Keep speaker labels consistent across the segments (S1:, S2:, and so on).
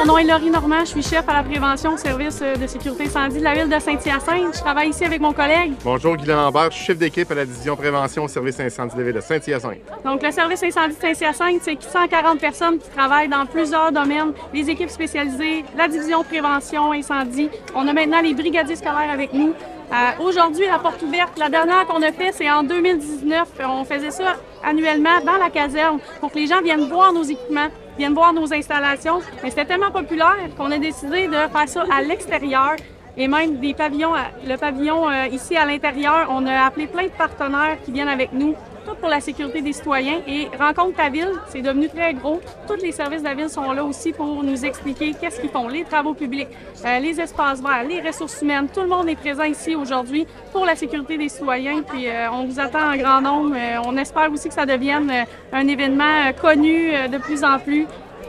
S1: mon nom est Laurie Normand, je suis chef à la prévention au service de sécurité incendie de la ville de Saint-Hyacinthe. Je travaille ici avec mon collègue.
S2: Bonjour, Guy Lambert, je suis chef d'équipe à la division prévention au service incendie de la ville de Saint-Hyacinthe.
S1: Donc, le service incendie de Saint-Hyacinthe, c'est 140 personnes qui travaillent dans plusieurs domaines, les équipes spécialisées, la division prévention incendie. On a maintenant les brigadiers scolaires avec nous. Aujourd'hui, la porte ouverte, la dernière qu'on a fait, c'est en 2019. On faisait ça annuellement dans la caserne pour que les gens viennent voir nos équipements, viennent voir nos installations. Mais c'était tellement populaire qu'on a décidé de faire ça à l'extérieur et même des pavillons. Le pavillon ici à l'intérieur, on a appelé plein de partenaires qui viennent avec nous, tout pour la sécurité des citoyens. Et Rencontre ta ville, c'est devenu très gros. Tous les services de la ville sont là aussi pour nous expliquer qu'est-ce qu'ils font, les travaux publics, les espaces verts, les ressources humaines. Tout le monde est présent ici aujourd'hui pour la sécurité des citoyens. Puis on vous attend en grand nombre. On espère aussi que ça devienne un événement connu de plus en plus.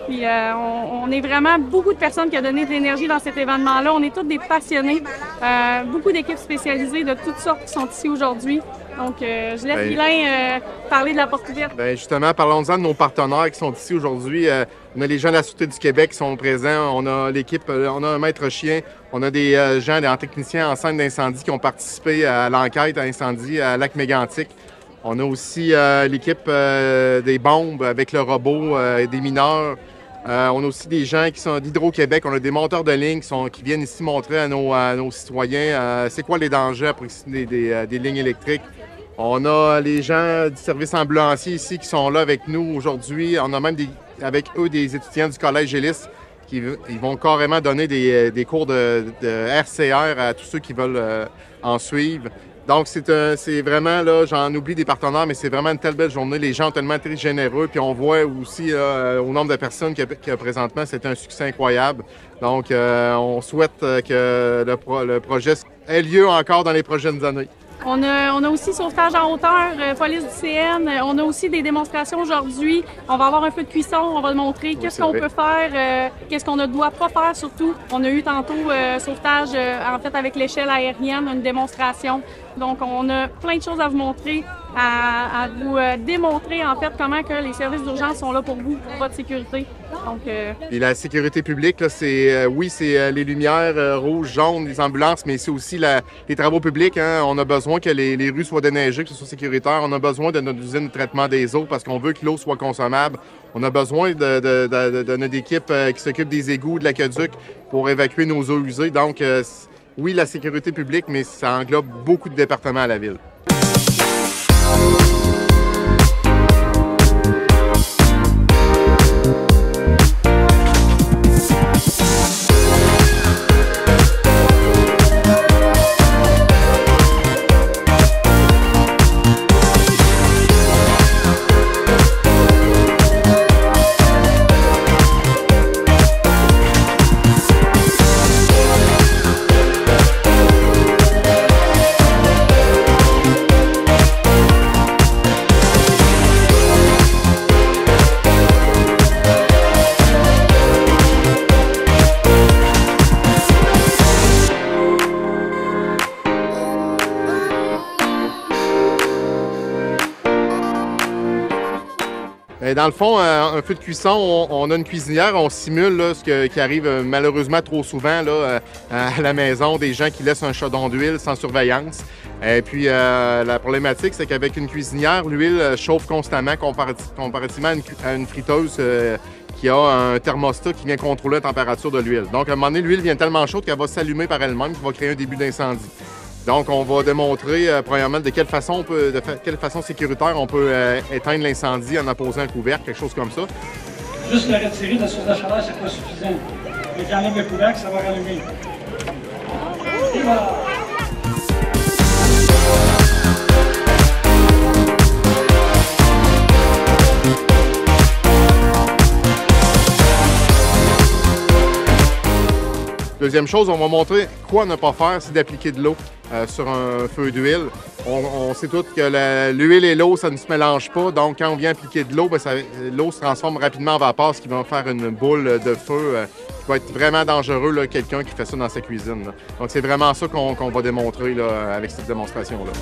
S1: Puis on est vraiment beaucoup de personnes qui ont donné de l'énergie dans cet événement-là. On est tous des passionnés, beaucoup d'équipes spécialisées de toutes sortes qui sont ici aujourd'hui. Donc, je laisse Guylain parler de la porte ouverte.
S2: Bien, justement, parlons-en de nos partenaires qui sont ici aujourd'hui. On a les gens de la Sûreté du Québec qui sont présents. On a l'équipe, on a un maître chien. On a des gens, des techniciens en scène d'incendie qui ont participé à l'enquête à incendie à Lac-Mégantic. On a aussi l'équipe des bombes avec le robot et des mineurs. On a aussi des gens qui sont d'Hydro-Québec. On a des monteurs de ligne qui viennent ici montrer à nos citoyens c'est quoi les dangers à proximité des lignes électriques. On a les gens du service ambulancier ici qui sont là avec nous aujourd'hui. On a même avec eux des étudiants du Collège Élis qui vont carrément donner des cours de RCR à tous ceux qui veulent en suivre. Donc, c'est vraiment, là, j'en oublie des partenaires, mais c'est vraiment une telle belle journée. Les gens ont tellement été généreux. Puis on voit aussi au nombre de personnes qu'il y a présentement, c'est un succès incroyable. Donc, on souhaite que le projet ait lieu encore dans les prochaines années.
S1: On a aussi sauvetage en hauteur, police du CN. On a aussi des démonstrations aujourd'hui. On va avoir un peu de cuisson. On va montrer qu'est-ce qu'on peut faire, qu'est-ce qu'on ne doit pas faire surtout. On a eu tantôt sauvetage en fait avec l'échelle aérienne, une démonstration. Donc, on a plein de choses à vous montrer, à vous démontrer en fait comment que les services d'urgence sont là pour vous, pour votre sécurité. Donc,
S2: Et la sécurité publique, là, c'est les lumières rouges, jaunes, les ambulances, mais c'est aussi les travaux publics. Hein. On a besoin que les rues soient déneigées, que ce soit sécuritaire. On a besoin de notre usine de traitement des eaux parce qu'on veut que l'eau soit consommable. On a besoin de notre équipe qui s'occupe des égouts, de l'aqueduc pour évacuer nos eaux usées. Donc, oui, la sécurité publique, mais ça englobe beaucoup de départements à la ville. Dans le fond, un feu de cuisson, on a une cuisinière, on simule là, qui arrive malheureusement trop souvent là, à la maison, des gens qui laissent un chaudron d'huile sans surveillance. Et puis, la problématique, c'est qu'avec une cuisinière, l'huile chauffe constamment comparativement à une friteuse qui a un thermostat qui vient contrôler la température de l'huile. Donc, à un moment donné, l'huile vient tellement chaude qu'elle va s'allumer par elle-même, qui va créer un début d'incendie. Donc, on va démontrer, premièrement, de quelle façon sécuritaire on peut éteindre l'incendie en apposant un couvercle, quelque chose comme ça.
S3: Juste le retirer de la source de chaleur, c'est pas suffisant. Mais quand même le couvercle, ça va rallumer. Et voilà.
S2: Deuxième chose, on va montrer quoi ne pas faire, c'est d'appliquer de l'eau sur un feu d'huile. On sait tous que l'huile et l'eau, ça ne se mélange pas. Donc, quand on vient appliquer de l'eau, l'eau se transforme rapidement en vapeur, ce qui va faire une boule de feu qui va être vraiment dangereux, quelqu'un qui fait ça dans sa cuisine. Là. Donc, c'est vraiment ça qu'on va démontrer là, avec cette démonstration-là.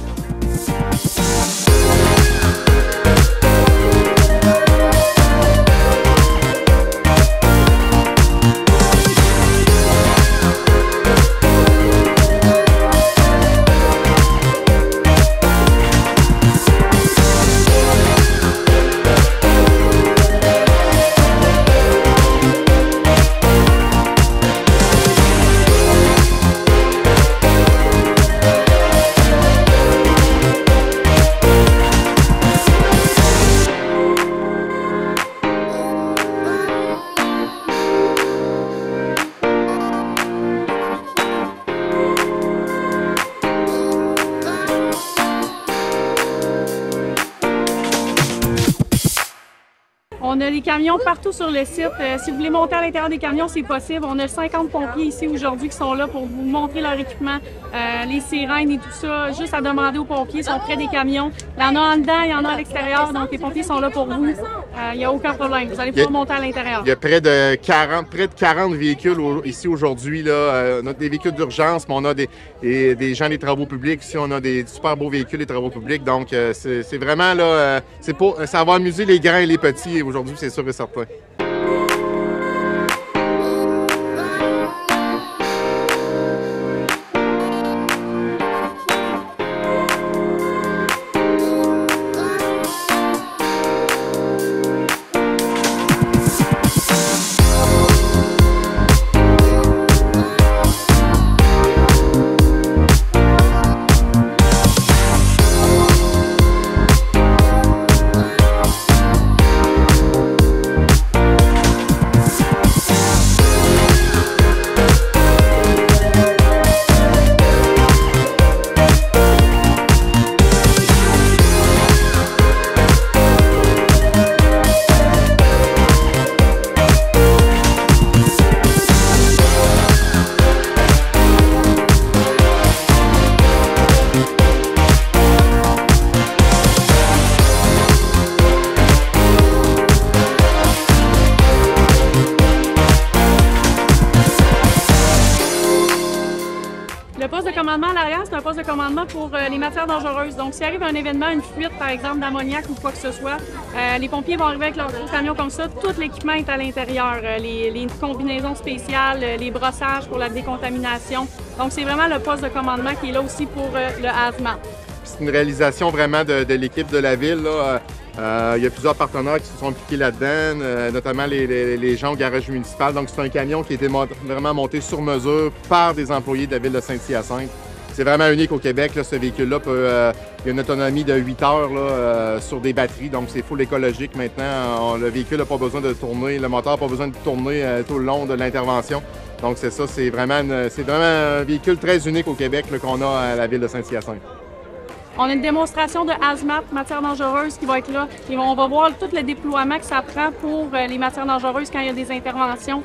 S1: On a des camions partout sur le site. Si vous voulez monter à l'intérieur des camions, c'est possible. On a 50 pompiers ici aujourd'hui qui sont là pour vous montrer leur équipement, les sirènes et tout ça. Juste à demander aux pompiers, ils sont près des camions. Il y en a en dedans, il y en a à l'extérieur, donc les pompiers sont là pour vous. Il n'y a aucun problème. Vous allez pouvoir monter à l'intérieur.
S2: Il y a près de 40 véhicules ici aujourd'hui. On a des véhicules d'urgence, mais on a des gens des travaux publics. Ici, on a des super beaux véhicules des travaux publics. Donc, c'est vraiment là, ça va amuser les grands et les petits aujourd'hui, c'est sûr et certain.
S1: Le poste de commandement à l'arrière, c'est un poste de commandement pour les matières dangereuses. Donc, s'il arrive un événement, une fuite, par exemple, d'ammoniac ou quoi que ce soit, les pompiers vont arriver avec leur gros camion comme ça. Tout l'équipement est à l'intérieur. Les combinaisons spéciales, les brossages pour la décontamination. Donc, c'est vraiment le poste de commandement qui est là aussi pour le hazmat.
S2: C'est une réalisation vraiment de l'équipe de la ville, là. Il y a plusieurs partenaires qui se sont impliqués là-dedans, notamment les gens au garage municipal. Donc, c'est un camion qui a été vraiment monté sur mesure par des employés de la ville de Saint-Hyacinthe. C'est vraiment unique au Québec. Là, ce véhicule-là, il y a une autonomie de 8 heures là, sur des batteries. Donc, c'est full écologique maintenant. Le véhicule n'a pas besoin de tourner, le moteur n'a pas besoin de tourner tout le long de l'intervention. Donc, c'est ça, c'est vraiment un véhicule très unique au Québec qu'on a à la ville de Saint-Hyacinthe.
S1: On a une démonstration de hazmat, matières dangereuses, qui va être là. Et on va voir tout le déploiement que ça prend pour les matières dangereuses quand il y a des interventions.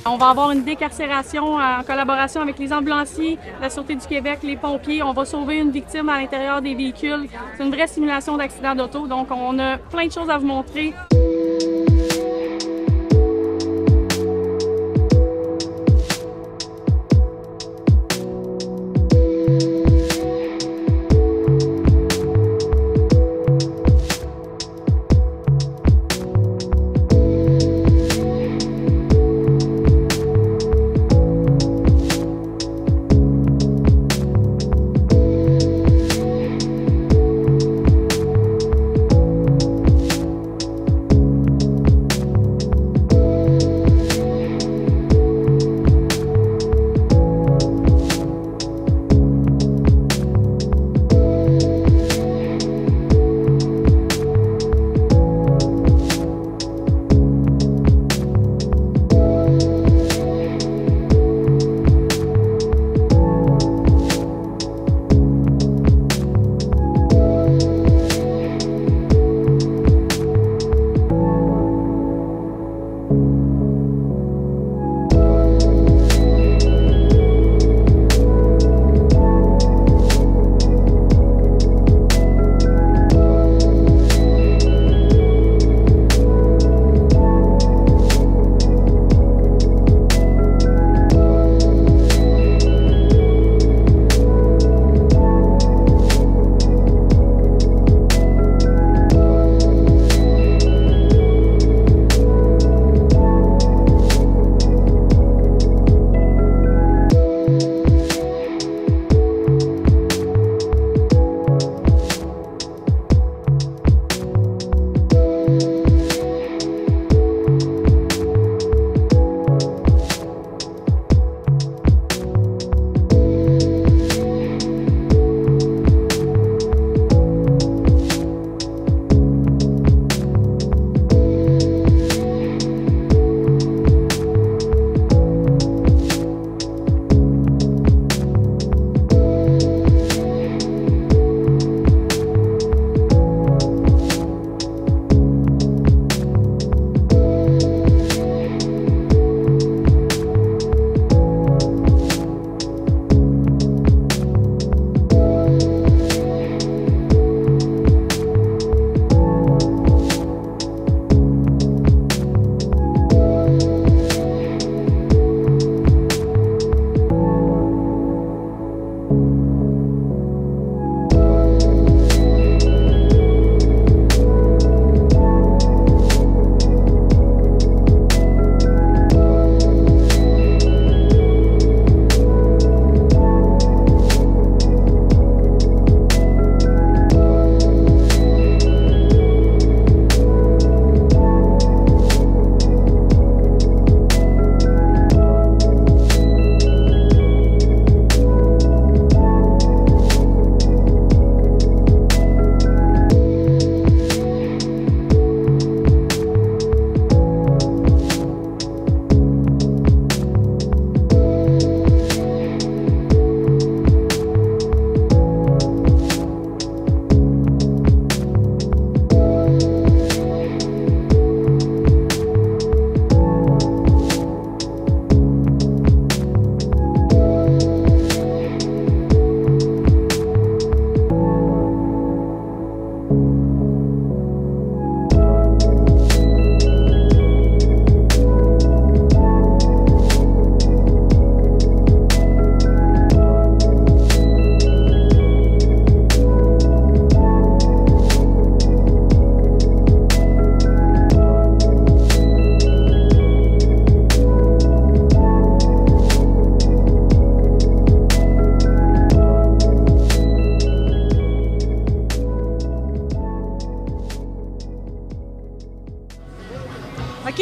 S1: On va avoir une décarcération en collaboration avec les ambulanciers, la Sûreté du Québec, les pompiers. On va sauver une victime à l'intérieur des véhicules. C'est une vraie simulation d'accident d'auto, donc on a plein de choses à vous montrer.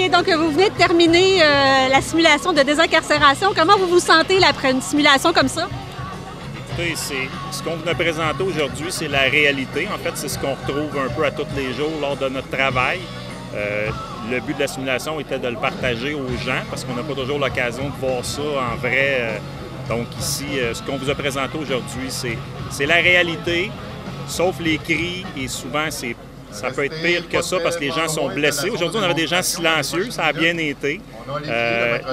S4: OK, donc vous venez de terminer la simulation de désincarcération. Comment vous vous sentez là, après une simulation comme ça?
S5: Écoutez, ce qu'on vous a présenté aujourd'hui, c'est la réalité. En fait, c'est ce qu'on retrouve un peu à tous les jours lors de notre travail. Le but de la simulation était de le partager aux gens parce qu'on n'a pas toujours l'occasion de voir ça en vrai. Donc ici, ce qu'on vous a présenté aujourd'hui, c'est la réalité, sauf les cris et souvent ça peut être pire que ça parce que les gens sont blessés. Aujourd'hui, on avait des gens silencieux, ça a bien été.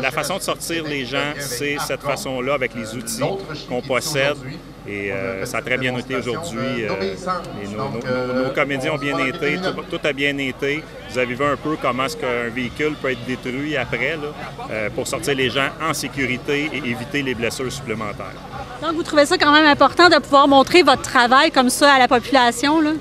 S5: La façon de sortir les gens, c'est cette façon-là avec les outils qu'on possède. Et ça a très bien été aujourd'hui. Nos comédiens ont bien été, tout a bien été. Vous avez vu un peu comment est-ce qu'un véhicule peut être détruit après là, pour sortir les gens en sécurité et éviter les blessures supplémentaires.
S4: Donc, vous trouvez ça quand même important de pouvoir montrer votre travail comme ça à la population, là?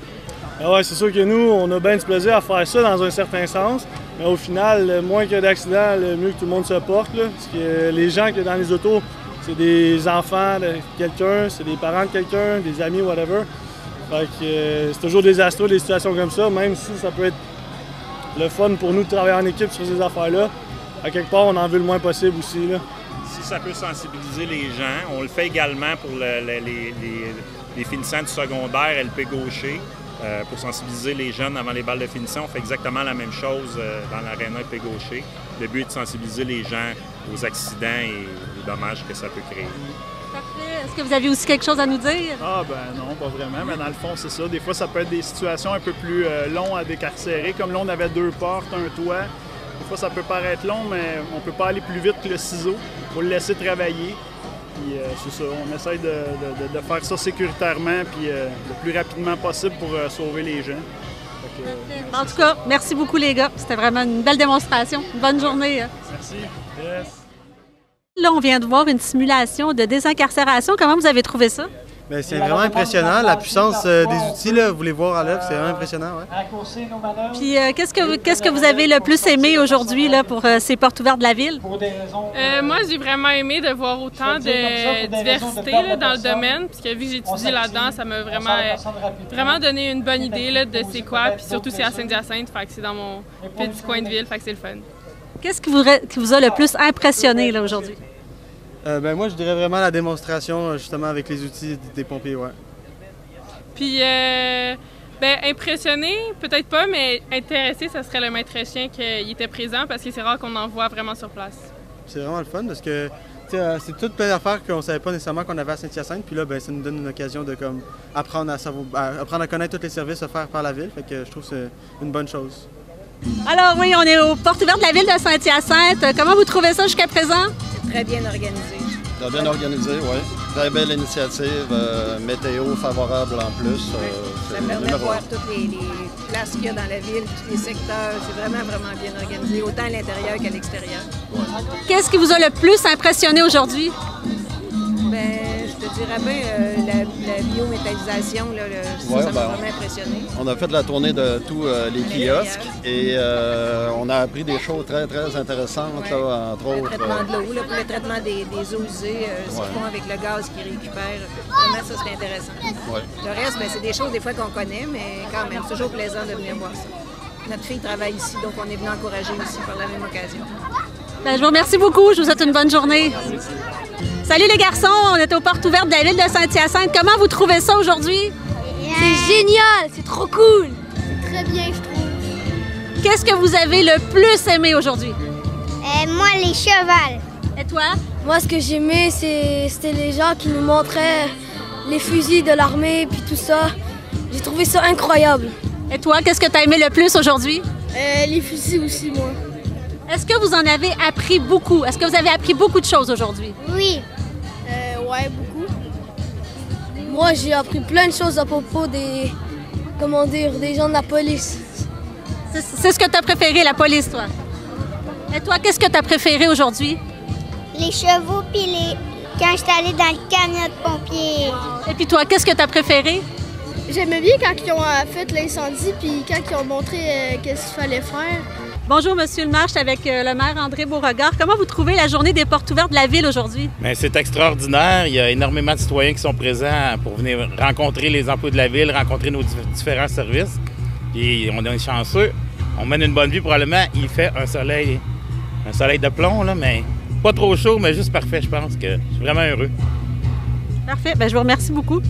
S6: Ah ouais, c'est sûr que nous, on a bien du plaisir à faire ça dans un certain sens. Mais au final, le moins qu'il y a d'accidents, le mieux que tout le monde se porte. Là. Parce que les gens qui sont dans les autos, c'est des enfants de quelqu'un, c'est des parents de quelqu'un, des amis, whatever. Fait que c'est toujours désastreux des situations comme ça, même si ça peut être le fun pour nous de travailler en équipe sur ces affaires-là. À quelque part, on en veut le moins possible aussi. Là.
S5: Si ça peut sensibiliser les gens, on le fait également pour les finissants du secondaire LP Gaucher. Pour sensibiliser les jeunes avant les balles de finition. On fait exactement la même chose dans l'aréna LP Gaucher. Le but est de sensibiliser les gens aux accidents et aux dommages que ça peut créer.
S4: Parfait. Est-ce que vous avez aussi quelque chose à nous dire?
S7: Ah ben non, pas vraiment, mais dans le fond, c'est ça. Des fois, ça peut être des situations un peu plus longues à décarcérer. Comme là, on avait 2 portes, un toit. Des fois, ça peut paraître long, mais on peut pas aller plus vite que le ciseau. Il faut le laisser travailler. Puis c'est ça, on essaye de faire ça sécuritairement puis le plus rapidement possible pour sauver les gens.
S4: En tout cas, merci beaucoup les gars. C'était vraiment une belle démonstration. Une bonne journée.
S7: Merci. Yes.
S4: Là, on vient de voir une simulation de désincarcération. Comment vous avez trouvé ça?
S8: Bien, c'est vraiment impressionnant. La puissance des outils, là, vous les voir à l'œuvre, c'est vraiment impressionnant. Ouais.
S4: Puis, qu'est-ce que vous avez le plus aimé aujourd'hui là, pour ces portes ouvertes de la ville?
S1: Moi, j'ai vraiment aimé de voir autant de diversité là, dans le domaine, puisque vu que j'étudie là-dedans, ça m'a vraiment donné une bonne idée là, de c'est quoi, puis surtout c'est à Saint-Hyacinthe, fait que c'est dans mon petit coin de ville, fait que c'est le fun.
S4: Qu'est-ce qui vous a le plus impressionné là, aujourd'hui?
S8: Ben moi, je dirais vraiment la démonstration, justement, avec les outils des pompiers, ouais.
S1: Puis, ben, impressionné, peut-être pas, mais intéressé, ça serait le maître chien qu'il était présent, parce que c'est rare qu'on en voit vraiment sur place.
S8: C'est vraiment le fun, parce que c'est toutes plein d'affaires qu'on ne savait pas nécessairement qu'on avait à Saint-Hyacinthe, puis là, ben, ça nous donne une occasion de apprendre à connaître tous les services offerts par la ville, fait que je trouve que c'est une bonne chose.
S4: Alors oui, on est aux portes ouvertes de la ville de Saint-Hyacinthe. Comment vous trouvez ça jusqu'à présent?
S9: Très bien organisé.
S10: Très bien organisé, oui. Très belle initiative, météo favorable en plus.
S9: Ça permet de voir toutes les places qu'il y a dans la ville, tous les secteurs. C'est vraiment bien organisé, autant à l'intérieur qu'à l'extérieur.
S10: Ouais.
S4: Qu'est-ce qui vous a le plus impressionné aujourd'hui?
S9: Ben, je te dirais bien la biométallisation, là, ça m'a vraiment impressionné.
S10: On a fait la tournée de tous les kiosques et on a appris des choses très, très intéressantes, là, entre autres.
S9: Le traitement de l'eau, pour le traitement des eaux usées, ce qu'ils font avec le gaz qu'ils récupèrent. Vraiment, ça, c'est intéressant.
S10: Ouais.
S9: Le reste, ben, c'est des choses des fois qu'on connaît, mais quand même, c'est toujours plaisant de venir voir ça. Notre fille travaille ici, donc on est venu encourager aussi par la même occasion.
S4: Ben, je vous remercie beaucoup. Je vous souhaite une bonne journée. Salut les garçons, on est aux portes ouvertes de la ville de Saint-Hyacinthe. Comment vous trouvez ça aujourd'hui?
S11: C'est génial, c'est trop cool. C'est très bien, je trouve.
S4: Qu'est-ce que vous avez le plus aimé aujourd'hui?
S11: Moi, les chevals.
S4: Et toi?
S11: Moi, ce que j'aimais, c'était les gens qui nous montraient les fusils de l'armée puis tout ça. J'ai trouvé ça incroyable.
S4: Et toi, qu'est-ce que tu as aimé le plus aujourd'hui?
S11: Les fusils aussi, moi.
S4: Est-ce que vous en avez appris beaucoup? Est-ce que vous avez appris beaucoup de choses aujourd'hui?
S11: Oui. Ouais, beaucoup. Moi, j'ai appris plein de choses à propos des gens de la police.
S4: C'est ce que tu as préféré, la police, toi? Et toi, qu'est-ce que tu as préféré aujourd'hui?
S11: Les chevaux, puis quand j'étais allée dans le camion de pompiers.
S4: Et puis toi, qu'est-ce que tu as préféré?
S11: J'aimais bien quand ils ont fait l'incendie, puis quand ils ont montré qu'est-ce qu'il fallait faire.
S4: Bonjour, Monsieur le maire, je suis avec le maire André Beauregard. Comment vous trouvez la journée des portes ouvertes de la ville aujourd'hui?
S12: Bien, c'est extraordinaire. Il y a énormément de citoyens qui sont présents pour venir rencontrer les emplois de la ville, rencontrer nos différents services. Et on est chanceux. On mène une bonne vie probablement. Il fait un soleil de plomb, là, mais pas trop chaud, mais juste parfait, je pense que je suis vraiment heureux.
S4: Parfait, bien, je vous remercie beaucoup.